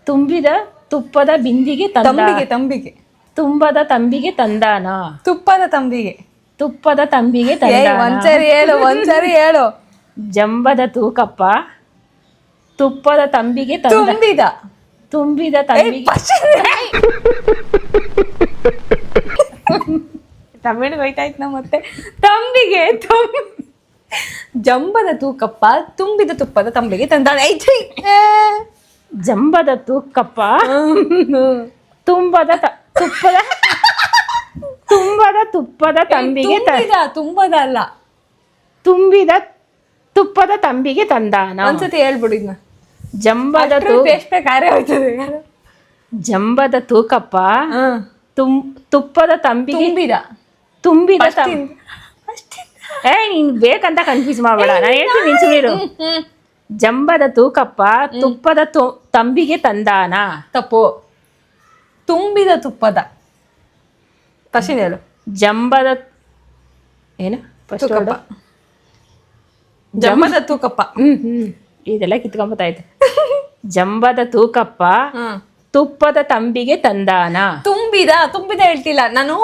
ತುಂಬಿದ ತುಪ್ಪದ ಬಿಂದಿಗೆ ತಂಬಿಗೆ ತುಂಬದ ತಂಬಿಗೆ ತಂದಾನ. ತುಪ್ಪದ ತಂಬಿಗೆ ತಂದಾನ. ಒಂದ್ಸರಿ ಹೇಳು. ಜಂಬದ ತೂಕಪ್ಪ ತುಪ್ಪದ ತಂಬಿಗೆ ತುಂಬಿದ ತಂಬಿಗೆ. ತಮಿಳು ಹೋಯ್ತಾಯ್ತು ನಾ ಮತ್ತೆ. ತಂಬಿಗೆ ಜಂಬದ ತೂಕಪ್ಪ ತುಂಬಿದ ತುಪ್ಪದ ತಂಬಿಗೆ ತಂದಾನ. ಜಂಬದ ತೂಕಪ್ಪ ತುಂಬದ ತುಪ್ಪದ ತಂಬಿಗೆ ತುಂಬದ ಅಲ್ಲ, ತುಂಬಿದ ತುಪ್ಪದ ತಂಬಿಗೆ ತಂದಾನ. ಒಂದ್ಸತಿ ಹೇಳ್ಬಿಡು ಇದನ್ನ. ಜಂಬದ ಕಾರ್ಯ ಹೋಯ್ತದೆ. ಜಂಬದ ತೂಕಪ್ಪ ತುಪ್ಪದ ತಂಬಿಗೆ ತುಂಬಿದ ನೀನ್ ಬೇಕಂತ ಕನ್ಫ್ಯೂಸ್ ಮಾಡ್ಬೇಡ, ನಾನು ಹೇಳ್ತೀನಿ ನೀನ್ ಸುಮ್ಮನಿರು. ಜಂಬದ ತೂಕಪ್ಪ ತುಪ್ಪದ ತಂಬಿಗೆ ತಂದಾನ. ತಪ್ಪು. ತುಂಬಿದ ತುಪ್ಪದ ಫಸ್ಟ್ ಹೇಳು. ಜಂಬದ ಏನು ತೂಕಪ್ಪ. ಜಂಬದ ತೂಕಪ್ಪ. ಇದೆಲ್ಲ ಕಿತ್ಕೊಂಬತ್ತಾಯ್ತು. ಜಂಬದ ತೂಕಪ್ಪ ತುಪ್ಪದ ತಂಬಿಗೆ ತಂದಾನ. ತುಂಬಿದ ಹೇಳ್ತಿಲ್ಲ ನಾನು.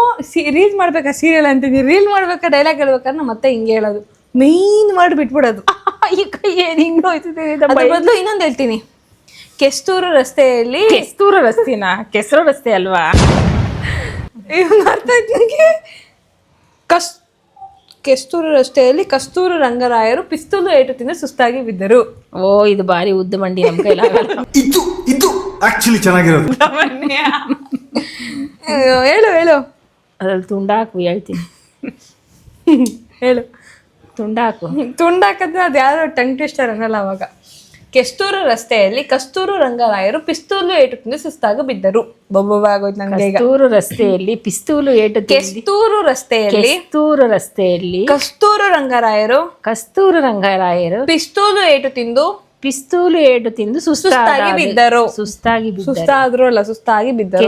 ರೀಲ್ ಮಾಡ್ಬೇಕಾ ಸೀರಿಯಲ್ ಅಂತೀನಿ, ರೀಲ್ ಮಾಡ್ಬೇಕಾ ಡೈಲಾಗ್ ಹೇಳ್ಬೇಕಾದ್ರೆ ಮತ್ತೆ ಹಿಂಗೆ ಹೇಳೋದು, ಮೇನ್ ಮಾಡಿ ಬಿಟ್ಬಿಡೋದು. ಈ ಕೈ ಏನು ಹಿಂಗೆ ಹೋಯ್ತಿದೆ. ಬದಲು ಇನ್ನೊಂದು ಹೇಳ್ತೀನಿ. ಕೆಸ್ತೂರು ರಸ್ತೆಯಲ್ಲಿ ಕೆಸರು ರಸ್ತೆ ಅಲ್ವಾ? ಅರ್ಥ ಆಯ್ತು ನನಗೆ. ಕೆಸ್ತೂರು ರಸ್ತೆಯಲ್ಲಿ ಕಸ್ತೂರು ರಂಗರಾಯರು ಪಿಸ್ತೂಲು ಏಟು ತಿಂದು ಸುಸ್ತಾಗಿ ಬಿದ್ದರು. ಓ, ಇದು ಬಾರಿ ಉದ್ದ ಮಂಡಿ, ನಮ್ ಕೈಲಾಗಲ್ಲ. ಇದು ಆಕ್ಚುಲಿ ಚೆನ್ನಾಗಿರೋದು. ಹೇಳು. ಅದ್ರಲ್ಲಿ ತುಂಡಾಕು ಹೇಳ್ತೀನಿ. ಹೇಳು. ತುಂಡಾಕು ಅದು ಯಾರೋ ಟಂಗ್ ಟ್ವಿಸ್ಟರ್ ಅನ್ನಲ್ಲ ಅವಾಗ. ಕೆಸ್ತೂರು ರಸ್ತೆಯಲ್ಲಿ ಕಸ್ತೂರು ರಂಗರಾಯರು ಪಿಸ್ತೂಲು ಏಟು ತಿಂದು ಸುಸ್ತಾಗಿ ಬಿದ್ದರು. ಬೊಬ್ಬಾಗೋಯ್ತು ನಂಗೆ. ಕಸ್ತೂರು ರಸ್ತೆಯಲ್ಲಿ ಪಿಸ್ತೂಲು ಏಟು ಕೆಸ್ತೂರು ರಸ್ತೆಯಲ್ಲಿ ಕಸ್ತೂರು ರಂಗರಾಯರು ಪಿಸ್ತೂಲು ಏಟು ತಿಂದು ಸುಸ್ತಾಗಿ ಬಿದ್ದರು. ಸುಸ್ತಾಗಿ ಬಿದ್ದರು.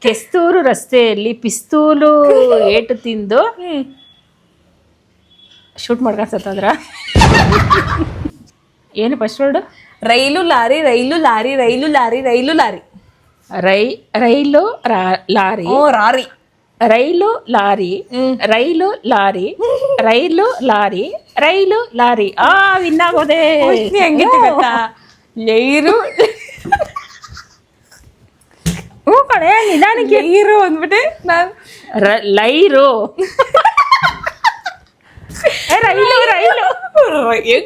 ಕೆಸ್ತೂರು ರಸ್ತೆಯಲ್ಲಿ ಪಿಸ್ತೂಲು ಏಟು ತಿಂದು ಶೂಟ್ ಮಾಡ್ಕೊಂಡ್ರ ಏನು ಫಸ್ಟ್ ವರ್ಡ್? ರೈಲು ಲಾರಿ ರೈಲು ಲಾರಿ ರೈಲು ಲಾರಿ ರೈಲು ಲಾರಿ ರೈಲು ಲಾರಿ ರಾರಿ ರೈಲು ಲಾರಿ ರೈಲು ಲಾರಿ ರೈಲು ಲಾರಿ ರೈಲು ಲಾರಿ. ವಿನ್ ಆಗೋದೆ. ಹೆಂಗಿತ್ತು ಗೊತ್ತಾ? ಲೈರು ಕಣೆ, ನಿಧಾನಕ್ಕೆ ಲೈರು ಅಂದ್ಬಿಟ್ಟೆ ನಾನು. ಲೈರು ರೈಲು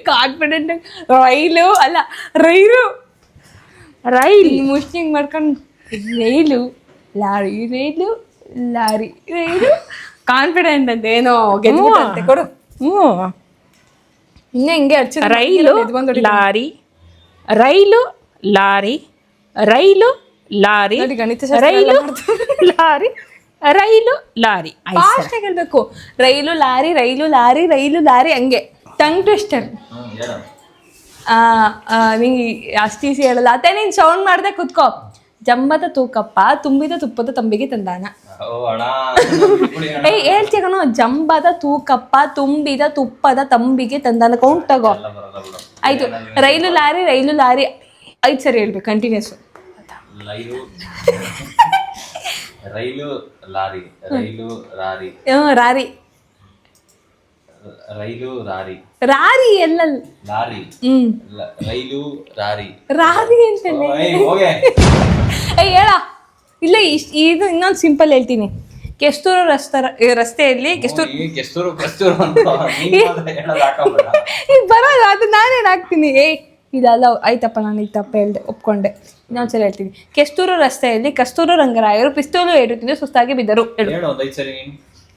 ಕಾನ್ಫಿಡೆಂಟ್. ರೈಲು ಅಲ್ಲ, ರೈಲ್ ಮುಷ್ಟಿಂಗ್ ಮಾಡ್ಕೊಂಡು ರೈಲು ಲಾರಿ ಕಾನ್ಫಿಡೆಂಟ್ ಅಂತ ಏನೋ ಗೆದ್ಬಿಟ್ಟಂತೆ. ಕೊಡು. ಇನ್ನ ಹಿಂಗೆ ರೈಲು ಲಾರಿ ರೈಲು ಲಾರಿ, ರೈಲು, ಲಾರಿ, ನೋಡಿ, ಗಣಿತಶಾಸ್ತ್ರ ಎಲ್ಲ ರೈಲು, ಮಾಡ್ತಾರೆ. ಲಾರಿ, ರೈಲು, ಲಾರಿ. ಫಾಸ್ಟ್ ಆಗಿ ಹೇಳ್ಬೇಕು. ರೈಲು ಲಾರಿ, ರೈಲು ಲಾರಿ, ರೈಲು ಲಾರಿ, ಹಂಗೆ ಟಂಗ್ ಟ್ವಿಸ್ಟರ್. ನಿಂಗೆ ಅಷ್ಟು ಈಸಿ ಹೇಳಲ್ಲ. ಅತ್ತೆ ನೀನ್ ಸೌಂಡ್ ಮಾಡ್ದೆ ಕುತ್ಕೋ. ಜಂಬದ ತೂಕಪ್ಪ ತುಂಬಿದ ತುಪ್ಪದ ತಂಬಿಗೆ ತಂದಾನ. ಏಯ್ ಹೇಳ್ತೀಯ ಕಣೋ, ಜಂಬದ ತೂಕಪ್ಪ ತುಂಬಿದ ತುಪ್ಪದ ತಂಬಿಗೆ ತಂದಾನ. ಕೌಂಟ್ ತಗೋ. ಆಯ್ತು. ರೈಲು ಲಾರಿ, ರೈಲು ಲಾರಿ 5 ಸರಿ ಹೇಳ್ಬೇಕು ಕಂಟಿನ್ಯೂಸ್. ರೈಲು ಲಾರಿ, ರೈಲು ರಾರಿ, ರಾರಿ, ರೈಲು ರಾರಿ, ರಾರಿ ಎಲ್ಲ ಲಾರಿ, ರೈಲು ರಾರಿ, ರಾರಿ ಅಂತಲೇ. ಹೇಳ. ಇಲ್ಲ, ಇದು ಇನ್ನೊಂದು ಸಿಂಪಲ್ ಹೇಳ್ತೀನಿ. ಕೆಸ್ತೂರು ರಸ್ತೆಯಲ್ಲಿ ಕೆಸ್ತೂರು ಅಂತ ಈಗ ಬರಲ್ಲ, ಅದು ನಾನೇನು ಹಾಕ್ತೀನಿ. ಇದಲ್ಲ, ಆಯ್ತಪ್ಪ, ನಾನು ಈಗ ತಪ್ಪ ಹೇಳ್ದೆ, ಒಪ್ಕೊಂಡೆ. ಇನ್ನೊಂದ್ಸಲ ಹೇಳ್ತೀನಿ. ಕೆಸ್ತೂರು ರಸ್ತೆಯಲ್ಲಿ ಕಸ್ತೂರು ರಂಗರಾಯರು ಪಿಸ್ತೂಲು ಏಟುತ್ತಿದ್ದು ಸುಸ್ತಾಗಿ ಬಿದ್ದರು.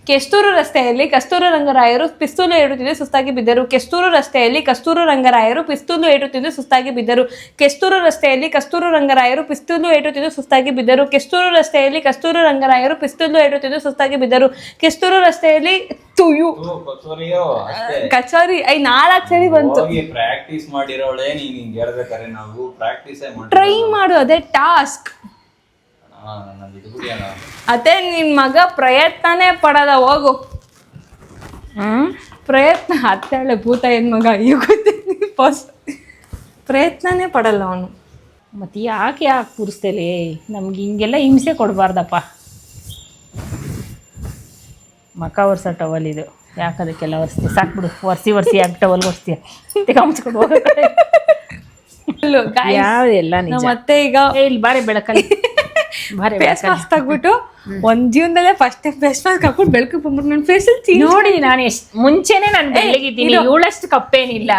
ಕೆಸ್ತೂರು ರಸ್ತೆಯಲ್ಲಿ ಕಸ್ತೂರು ರಂಗರಾಯರು ಪಿಸ್ತೂಲು ಏಟುತ್ತಿದ್ದು ಸುಸ್ತಾಗಿ ಬಿದ್ದರು. ಕೆಸ್ತೂರು ರಸ್ತೆಯಲ್ಲಿ ಕಸ್ತೂರು ರಂಗರಾಯರು ಪಿಸ್ತೂಲು ಏಟುತ್ತಿದ್ದು ಸುಸ್ತಾಗಿ ಬಿದ್ದರು. ಕೆಸ್ತೂರು ರಸ್ತೆಯಲ್ಲಿ ಕಸ್ತೂರು ರಂಗರಾಯರು ಪಿಸ್ತೂಲು ಏಟುತ್ತಿದ್ದು ಸುಸ್ತಾಗಿ ಬಿದ್ದರು. ಕೆಸ್ತೂರು ರಸ್ತೆಯಲ್ಲಿ ಕಸ್ತೂರು ರಂಗರಾಯರು ಪಿಸ್ತೂಲು ಏಟುತ್ತಿದ್ದು ಸುಸ್ತಾಗಿ ಬಿದ್ದರು. ಕೆಸ್ತೂರು ರಸ್ತೆಯಲ್ಲಿ ಕಚೋರಿ 4 ಸರಿ ಬಂತು. ಪ್ರಾಕ್ಟೀಸ್ ಮಾಡಿರೋಳೆ ನೀನ್ ಹಿಂಗ್ ಹೇಳ್ಬೇಕಾರೆ ನಾವು ಪ್ರಾಕ್ಟೀಸ್ ಟ್ರೈ ಮಾಡು, ಅದೇ ಟಾಸ್ಕ್. ಅದೇ ನಿನ್ ಮಗ ಪ್ರಯತ್ನನೇ ಪಡಲ್ಲ, ಹೋಗು. ಪ್ರಯತ್ನ ಅತ್ತೇಳೆ ಭೂತ ಏನ್ ಮಗ, ಫಸ್ಟ್ ಪ್ರಯತ್ನನೇ ಪಡಲ್ಲ ಅವನು. ಮತ್ತೆ ಯಾಕೆ ಕೂರಿಸ್ತೇಲಿ? ನಮ್ಗೆ ಹಿಂಗೆಲ್ಲ ಹಿಂಸೆ ಕೊಡಬಾರ್ದಪ್ಪ. ಮಕ ಒರ್ಸೋ ಟವಲ್ ಇದು, ಯಾಕೆ ಅದಕ್ಕೆಲ್ಲ ಒರೆಸ್ತೀಯ? ಸಾಕ್ಬಿಡು, ಒರ್ಸಿ ಯಾಕೆ ಟವಲ್ ಒರೆಸ್ತೀಯ? ತೆಗೊಂಬಿಸ್ಕೊಂಡು ಹೋಗೋ ಕಡೆ ಯಾವುದೆಲ್ಲ ನಿಜ. ಮತ್ತೆ ಈಗ ಇಲ್ಲಿ ಬಾರಿ ಬೆಳಕಲ್ಲಿ ಫೇಸ್ ಮಾಸ್ಕ್ ತಗ್ಬಿಟ್ಟು ಒಂದ್ ಜೀವನದಲ್ಲೇ ಫಸ್ಟ್ ಟೈಮ್ ಫೇಸ್ ಮಾಸ್ಕ್ ಹಾಕ್ಬಿಟ್ಟು ಬೆಳಕು ಬಂದ್ಬಿಟ್ಟು ನನ್ನ ಫೇಸಲ್ಲಿ ನೋಡಿ, ನಾನು ಮುಂಚೆನೆ ನಾನು ಬೆಳಗಿದ್ದೀನಿ, ಇವಳಷ್ಟು ಕಪ್ಪೇನಿಲ್ಲ.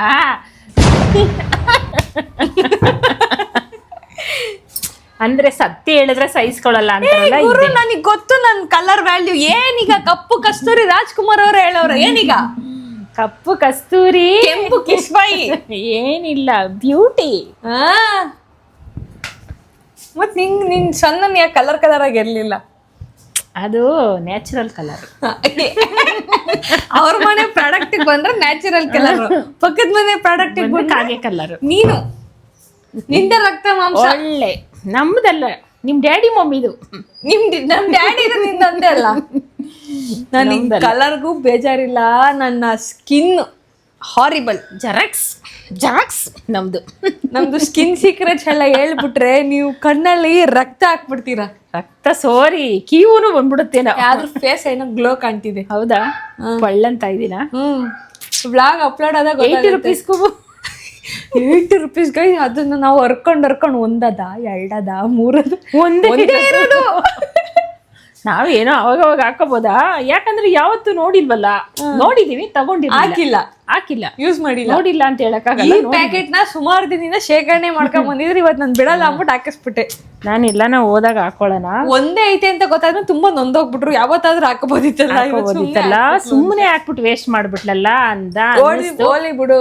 ಅಂದ್ರೆ ಸತ್ಯ ಹೇಳಿದ್ರೆ ಸಹಿಸ್ಕೊಳ್ಳಲ್ಲ ಅಂತಾರಲ್ಲ. ನನಗೆ ಗೊತ್ತು ನನ್ನ ಕಲರ್ ವ್ಯಾಲ್ಯೂ ಏನೀಗ. ಕಪ್ಪು ಕಸ್ತೂರಿ ರಾಜ್ಕುಮಾರ್ ಅವ್ರ ಹೇಳೋರ ಏನೀಗ? ಕಪ್ಪು ಕಸ್ತೂರಿ, ಕೆಂಪು ಕಿಸ್ಬಾಯಿ ಏನಿಲ್ಲ, ಬ್ಯೂಟಿ. ಮತ್ ನಿನ್ ಸಣ್ಣ ಯಾಕೆ ಕಲರ್ ಆಗಿ ಇರ್ಲಿಲ್ಲ? ಅದು ನ್ಯಾಚುರಲ್ ಕಲರ್. ಅವ್ರ ಮನೆ ಪ್ರಾಡಕ್ಟ್ ಬಂದ್ರೆ ನ್ಯಾಚುರಲ್ ಕಲರ್, ಪಕ್ಕದ ಮನೆ ಪ್ರಾಡಕ್ಟ್ ಕಾಗೆ ಕಲರ್. ನೀನು ನಿಂದ ರಕ್ತ ಮಾಂಸ ಒಳ್ಳೆ. ನಮ್ದಲ್ಲ, ನಿಮ್ ಡ್ಯಾಡಿ ಮಮ್ಮಿದು. ನಮ್ ಡ್ಯಾಡಿ ನಿಂದಂತೆ ಅಲ್ಲ. ನನಗೆ ಕಲರ್ಗೂ ಬೇಜಾರಿಲ್ಲ, ನನ್ನ ಸ್ಕಿನ್ ಹಾರಿಬಲ್. ಜರಾಕ್ಸ್ ನಮ್ದು ಸ್ಕಿನ್ ಸೀಕ್ರೆಟ್ಸ್ ಎಲ್ಲ ಹೇಳ್ಬಿಟ್ರೆ ನೀವು ಕಣ್ಣಲ್ಲಿ ರಕ್ತ ಹಾಕ್ಬಿಡ್ತೀರಾ. ರಕ್ತ ಸೋರಿ ಕೀವೂನು ಬಂದ್ಬಿಡುತ್ತೇನೋ. ಯಾವ್ದು ಫೇಸ್ ಏನೋ ಗ್ಲೋ ಕಾಣ್ತಿದೆ. ಹೌದಾ? ಒಳ್ಳಂತ ಇದೀನ. ವ್ಲಾಗ್ ಅಪ್ಲೋಡ್ ಆದಾಗ 80 ರೂಪೀಸ್ಗೂ 80 ರೂಪೀಸ್ಗೆ ಅದನ್ನ ನಾವು ಹರ್ಕೊಂಡು ಒಂದದ 2 3 ಒಂದೇ ಇರೋದು. ನಾವೇನೋ ಅವಾಗ ಹಾಕೋಬೋದಾ? ಯಾಕಂದ್ರೆ ಯಾವತ್ತು ನೋಡಿಲ್ವಲ್ಲ. ನೋಡಿದೀವಿ, ತಗೊಂಡಿಲ್ಲ, ಹಾಕಿಲ್ಲ, ಯೂಸ್ ಮಾಡಿಲ್ಲ. ನೋಡಿಲ್ಲ ಅಂತ ಹೇಳಕ್ಕಾಗಲ್ಲ. ಈ ಪ್ಯಾಕೆಟ್ ನ ಸುಮಾರು ದಿನದಿಂದ ಶೇಖರಣೆ ಮಾಡ್ಕೊಂಡ್ ಬಂದಿದ್ರೆ ಇವತ್ತು ನಾನು ಬಿಡಲ್ಲ ಅಂದ್ಬಿಟ್ಟು ಹಾಕಿಸ್ಬಿಟ್ಟೆ. ನಾನು ಎಲ್ಲಾನ ಹೋದಾಗ ಹಾಕೊಳ್ಳೋಣ. ಒಂದೇ ಐತೆ ಅಂತ ಗೊತ್ತಾದ್ರೆ ತುಂಬಾ ನೊಂದೋಗ್ಬಿಟ್ರು. ಯಾವತ್ತಾದ್ರೂ ಹಾಕೋಬೋದಿತ್ತಲ್ಲ, ಸುಮ್ಮನೆ ಹಾಕ್ಬಿಟ್ಟು ವೇಸ್ಟ್ ಮಾಡ್ಬಿಟ್ಲಲ್ಲ ಅಂದ. ಓಲಿ ಬಿಡು,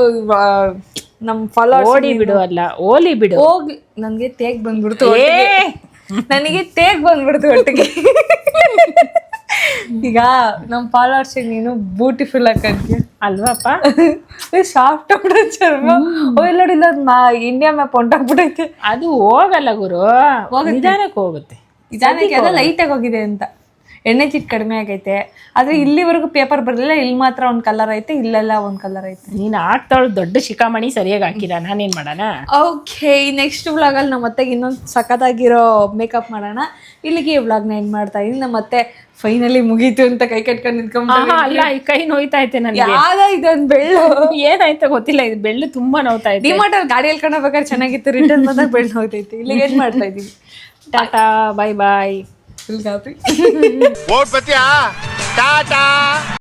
ನಮ್ ಫಾಲೋವರ್ಸ್ ಓಡಿ ಬಿಡು ಅಲ್ಲ, ಓಲಿ ಬಿಡು. ಹೋಗ್ಲಿ, ನನ್ಗೆ ತೇಗ್ ಬಂದ್ಬಿಡ್ತು. ನನಗೆ ತೇಗ್ ಬಂದ್ಬಿಡ್ತು ಒಟ್ಟಿಗೆ. ಈಗ ನಮ್ ಫಾಲೋವರ್ಸ್ ನೀನು ಬ್ಯೂಟಿಫುಲ್ ಹಾಕಂತೀಯ ಅಲ್ವಾಪ್ಪ? ಸಾಫ್ಟ್ ಚರ್ಮ. ಎಲ್ಲೋಡಿಲ್ಲ, ಇಂಡಿಯಾ ಮ್ಯಾಪ್ ಹೊಂಟೋಗ್ಬಿಟ್ಟೈತೆ. ಅದು ಹೋಗಲ್ಲ ಗುರು, ನಿಧಾನಕ್ಕೆ ಹೋಗುತ್ತೆ. ನಿಧಾನಕ್ಕೆ ಅದ ಲೈಟ್ ಆಗಿ ಹೋಗಿದೆ ಅಂತ. ಎಣ್ಣೆ ಚಿಟ್ ಕಡಿಮೆ ಆಗೈತೆ. ಆದ್ರೆ ಇಲ್ಲಿವರೆಗೂ ಪೇಪರ್ ಬರಲಿಲ್ಲ. ಇಲ್ಲಿ ಮಾತ್ರ ಒಂದ್ ಕಲರ್ ಐತೆ, ಇಲ್ಲೆಲ್ಲ ಒಂದ್ ಕಲರ್ ಐತೆ. ನೀನ್ ಹಾಕ್ತಾಳು ದೊಡ್ಡ ಶಿಖಾಮಣಿ ಸರಿಯಾಗಿ ಹಾಕಿಲ್ಲ, ನಾನೇನ್ ಮಾಡೋಣ? ಓಕೆ, ನೆಕ್ಸ್ಟ್ ವ್ಲಾಗಲ್ಲಿ ನಮ್ಮ ಮತ್ತೆ ಇನ್ನೊಂದು ಸಖತ್ತಾಗಿರೋ ಮೇಕಪ್ ಮಾಡೋಣ. ಇಲ್ಲಿಗೆ ಈ ವ್ಲಾಗ್ನ ಎಂಡ್ ಮಾಡ್ತಾ ಇದೀನಿ. ನಮ್ಮ ಮತ್ತೆ ಫೈನಲಿ ಮುಗೀತು ಅಂತ ಕೈ ಕಟ್ಕೊಂಡು ನಿಂತ್ಕೊಂಡ್. ಅಲ್ಲ, ಈ ಕೈ ನೋಯ್ತಾ ಐತೆ ನನಗೆ. ಇದೊಂದು ಬೆಳ್ಳು ಏನಾಯ್ತಾ ಗೊತ್ತಿಲ್ಲ, ಇದು ಬೆಳ್ಳು ತುಂಬಾ ನೋಯ್ತಾ ಇದೆ. ಡಿಮಾರ್ಟ್ ಅಲ್ಲಿ ಗಾಡಿ ಹೇಳ್ಕೊಂಡು ಹೋಗ್ಬೇಕಾದ್ರೆ ಚೆನ್ನಾಗಿತ್ತು, ರಿಟರ್ನ್ ಬಂದಾಗ ಬೆಳ್ಳು ನೋಯ್ತೈತಿ. ಇಲ್ಲಿಗೆ ಏನ್ ಮಾಡ್ತಾ ಇದೀವಿ. ಟಾಟಾ, ಬಾಯ್ ಬಾಯ್. ಓಟ್ ಬತ್ತೀಯಾ? ಟಾಟಾ.